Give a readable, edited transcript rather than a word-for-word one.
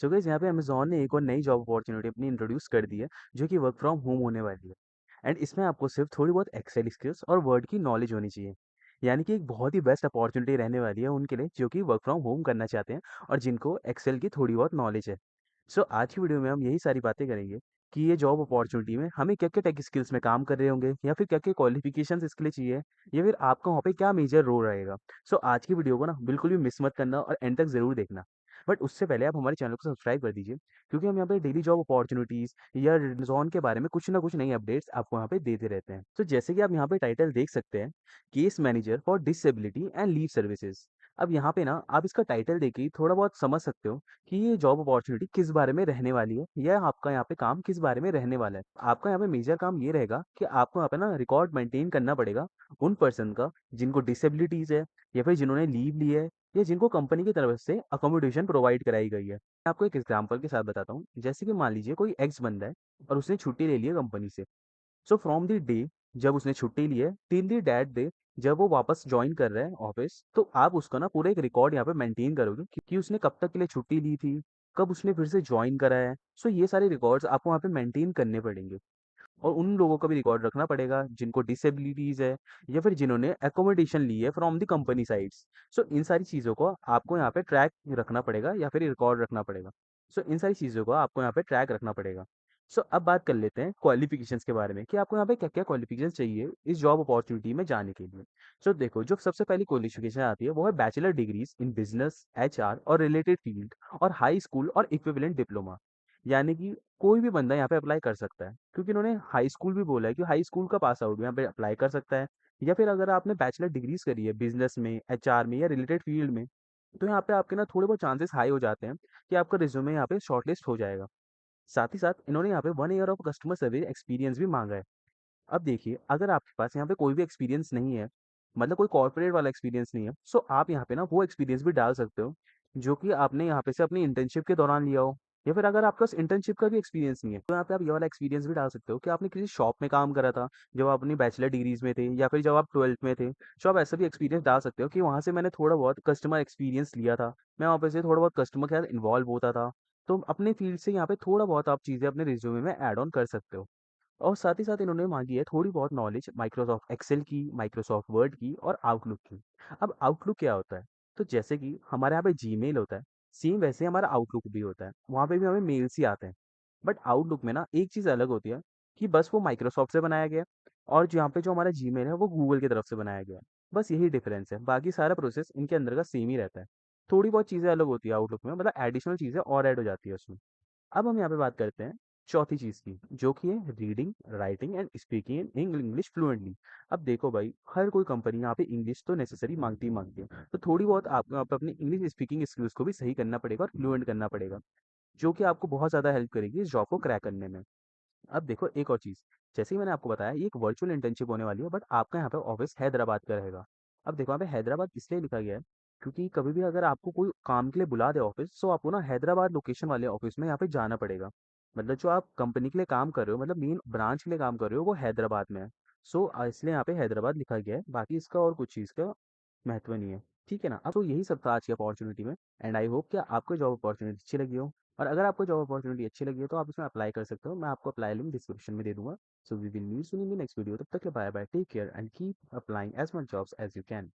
So guys यहाँ पे Amazon ने एक और नई जॉब अपॉर्च्युनिटी अपनी इंट्रोड्यूस कर दी है, जो कि वर्क फ्रॉम होम होने वाली है। एंड इसमें आपको सिर्फ थोड़ी बहुत एक्सेल स्किल्स और वर्ड की नॉलेज होनी चाहिए। यानी कि एक बहुत ही बेस्ट अपॉर्च्युनिटी रहने वाली है उनके लिए जो कि वर्क फ्रॉम होम करना चाहते हैं और जिनको एक्सेल की थोड़ी बहुत नॉलेज है। सो आज की वीडियो में हम यही सारी बातें करेंगे कि ये जॉब अपॉर्च्युनिटी में हमें क्या-क्या टेक स्किल्स में काम कर रहे होंगे या फिर क्या-क्या क्वालिफिकेशंस इसके लिए चाहिए या फिर आपका वहाँ पे क्या मेजर रोल रहेगा। सो आज की वीडियो को ना बिल्कुल भी मिस मत करना और एंड तक ज़रूर देखना। बट उससे पहले आप हमारे चैनल को सब्सक्राइब कर दीजिए क्योंकि हम यहाँ पे डेली जॉब अपॉर्चुनिटीज़ या जोन के बारे में कुछ ना कुछ नई अपडेट्स आपको यहाँ पे देते रहते हैं। तो जैसे कि आप यहाँ पे टाइटल देख सकते हैं, case manager for disability and leave services. अब यहाँ पे ना आप इसका टाइटल देख के ही थोड़ा बहुत समझ सकते हो कि ये जॉब अपॉर्चुनिटी किस बारे में रहने वाली है या आपका यहाँ पे काम किस बारे में रहने वाला है। आपका यहाँ पे मेजर काम ये रहेगा कि आपको यहाँ पे ना रिकॉर्ड मेंटेन करना पड़ेगा उन पर्सन का जिनको डिसेबिलिटीज है या फिर जिन्होंने लीव ली है या जिनको कंपनी की तरफ से अकोमोडेशन प्रोवाइड कराई गई है। मैं आपको एक एग्जांपल के साथ बताता हूँ। जैसे कि मान लीजिए कोई एक्स बंदा है और उसने छुट्टी ले ली है कंपनी से। सो फ्रॉम द डे जब उसने छुट्टी ली है टिल द दैट डे जब वो वापस ज्वाइन कर रहा है ऑफिस, तो आप उसका ना पूरा एक रिकॉर्ड यहाँ पे मेंटेन करोगे कि उसने कब तक के लिए छुट्टी ली थी, कब उसने फिर से ज्वाइन करा है। सो ये सारे रिकॉर्ड्स आपको वहाँ पे मेंटेन करने पड़ेंगे और उन लोगों का भी रिकॉर्ड रखना पड़ेगा जिनको डिसेबिलिटीज है या फिर जिन्होंने एकोमोडेशन ली है फ्रॉम द कंपनी साइड्स। सो इन सारी चीज़ों को आपको यहाँ पे ट्रैक रखना पड़ेगा या फिर रिकॉर्ड रखना पड़ेगा। सो इन सारी चीज़ों को आपको यहाँ पे ट्रैक रखना पड़ेगा। सो अब बात कर लेते हैं क्वालिफिकेशंस के बारे में कि आपको यहाँ पे क्या क्या क्वालिफिकेशन चाहिए इस जॉब अपॉर्चुनिटी में जाने के लिए। सो देखो, जो सबसे पहली क्वालिफिकेशन आती है वो है bachelor degrees in business, HR और रिलेटेड फील्ड और हाई स्कूल और इक्विवेलेंट डिप्लोमा। यानी कि कोई भी बंदा यहाँ पे अप्लाई कर सकता है क्योंकि इन्होंने हाई स्कूल भी बोला है कि हाई स्कूल का पास आउट यहाँ पे अप्लाई कर सकता है। या फिर अगर आपने बैचलर डिग्रीज करी है बिजनेस में, एचआर में या रिलेटेड फील्ड में, तो यहाँ पे आपके ना थोड़े बहुत चांसेस हाई हो जाते हैं कि आपका रिज्यूमे यहाँ पे शॉर्टलिस्ट हो जाएगा। साथ ही साथ इन्होंने यहाँ पे 1 year of customer service experience भी मांगा है। अब देखिए, अगर आपके पास यहाँ पे कोई भी एक्सपीरियंस नहीं है, मतलब कोई कॉर्पोरेट वाला एक्सपीरियंस नहीं है, सो आप यहाँ पे ना वो एक्सपीरियंस भी डाल सकते हो जो कि आपने यहाँ पे से अपनी इंटर्नशिप के दौरान लिया हो। या फिर अगर आपके पास इंटर्नशिप का भी एक्सपीरियंस नहीं है तो यहाँ पे आप ये वाला एक्सपीरियंस भी डाल सकते हो कि आपने किसी शॉप में काम करा था जब आप अपनी बैचलर डिग्रीज में थे या फिर जब आप 12th में थे। सो आप ऐसा भी एक्सपीरियंस डाल सकते हो कि वहाँ से मैंने थोड़ा बहुत कस्टमर एक्सपीरियंस लिया था, मैं वहाँ पे से थोड़ा बहुत कस्टमर के साथ इन्वॉल्व होता था। तो अपने फील्ड से यहाँ पे थोड़ा बहुत आप चीज़ें अपने रिज्यूमे में ऐड ऑन कर सकते हो। और साथ ही साथ इन्होंने मांगी है थोड़ी बहुत नॉलेज माइक्रोसॉफ्ट एक्सेल की, माइक्रोसॉफ्ट वर्ड की और आउटलुक की। अब आउटलुक क्या होता है? तो जैसे कि हमारे यहाँ पे जीमेल होता है, सेम वैसे हमारा आउटलुक भी होता है। वहाँ पे भी हमें मेल्स ही आते हैं। बट आउटलुक में ना एक चीज़ अलग होती है कि बस वो माइक्रोसॉफ्ट से बनाया गया है और जहाँ पे जो हमारा जीमेल है वो गूगल की तरफ से बनाया गया है। बस यही डिफरेंस है, बाकी सारा प्रोसेस इनके अंदर का सेम ही रहता है। थोड़ी बहुत चीज़ें अलग होती है आउटलुक में, मतलब एडिशनल चीज़ें और ऐड हो जाती है उसमें। अब हम यहाँ पे बात करते हैं चौथी चीज़ की, जो कि है reading, writing and speaking in English fluently. अब देखो भाई, हर कोई कंपनी यहाँ पे इंग्लिश तो नेसेसरी मांगती ही मांगती है, तो थोड़ी बहुत आपको यहाँ पे अपनी इंग्लिश स्पीकिंग स्किल्स को भी सही करना पड़ेगा और फ्लुएंट करना पड़ेगा, जो कि आपको बहुत ज़्यादा हेल्प करेगी इस जॉब को क्रैक करने में। अब देखो एक और चीज़, जैसे ही मैंने आपको बताया ये एक वर्चुअल इंटर्नशिप होने वाली है, बट आपका यहाँ पे ऑफिस हैदराबाद का रहेगा। अब देखो यहाँ पे हैदराबाद इसलिए लिखा गया है क्योंकि कभी भी अगर आपको कोई काम के लिए बुला दे ऑफिस, तो आपको ना हैदराबाद लोकेशन वाले ऑफिस में यहाँ पे जाना पड़ेगा। मतलब जो आप कंपनी के लिए काम कर रहे हो, मतलब मेन ब्रांच के लिए काम कर रहे हो, वो हैदराबाद में है। सो इसलिए यहाँ पे हैदराबाद लिखा गया है, बाकी इसका और कुछ चीज़ का महत्व नहीं है। ठीक है ना? अब तो यही सब था आज की अपॉर्चुनिटी में। एंड आई होप कि आपको जॉब अपॉर्चुनिटी अच्छी लगी हो। और अगर आपको जॉब अपॉर्चुनिटी अच्छी लगी है तो आप इसमें अप्लाई कर सकते हो। मैं आपको अप्लाई लिंक डिस्क्रिप्शन में दे दूंगा। So we will meet soon in the next video. तब तक के bye bye, take care and keep applying as much jobs as you can.